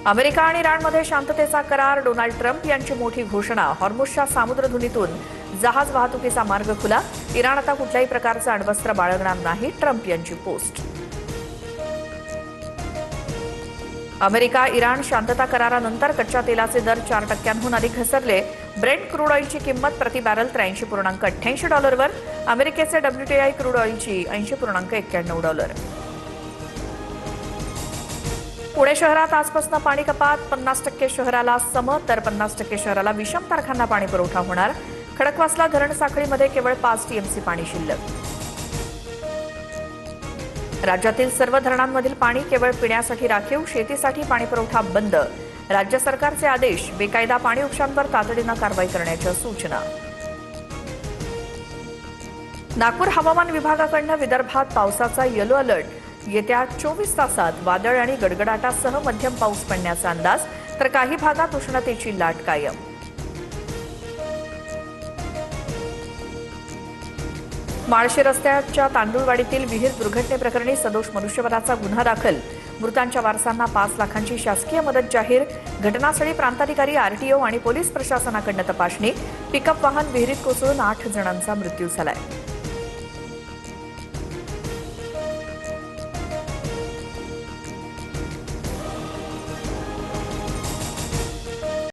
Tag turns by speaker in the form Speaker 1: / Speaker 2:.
Speaker 1: America आणि इराणमध्ये शांततेचा करार. डोनाल्ड ट्रम्प यांची मोठी घोषणा. हॉर्मुझच्या सामुद्रधुनीतून जहाज वाहतुकीचा मार्ग खुला. इराण आता कुठल्याही प्रकारचं अण्वस्त्र बाळगणार नाही. ट्रम्प यांची पोस्ट. अमेरिका इराण शांतता करारानंतर कच्च्या तेलाचे दर 4% अधिक घसरले. ब्रेंट क्रूड ऑइलची किंमत प्रति बॅरल $83.88. अमेरिकेचे WTI क्रूड ऑइलची $80.91. पुणे शहरात आजपासून पाणी कपात. 50% शहराला सम तर 50% शहराला विषम तारखांना पाणी पुरवठा होणार. खडकवासला धरण साखळीमध्ये केवळ 5 TMC पाणी शिल्लक. राज्यातील सर्व धरणांमधील पाणी केवळ पिण्यासाठी राखीव. शेतीसाठी पाणी पुरवठा बंद. राज्य सरकारचे आदेश. बेकायदा पाणी उपशांवर तातडीनं कारवाई करण्याच्या सूचना. नागपूर हवामान विभागाकडून विदर्भात पावसाचा येलो अलर्ट. येत्या 24 तासात वादळ आणि गडगडाटासह मध्यम पाऊस पडण्याचा अंदाज, तर काही भागात उष्णतेची लाट कायम. माळशे रस्त्याच्या तांदूळवाडीतील विहीर दुर्घटनेप्रकरणी सदोष मनुष्यवधाचा गुन्हा दाखल. मृतांच्या वारसांना 5 लाखांची शासकीय मदत जाहीर. घटनास्थळी प्रांताधिकारी, RTO आणि पोलीस प्रशासनाकडून तपासणी. पिकअप वाहन विहिरीत कोसळून 8 जणांचा मृत्यू झालाय.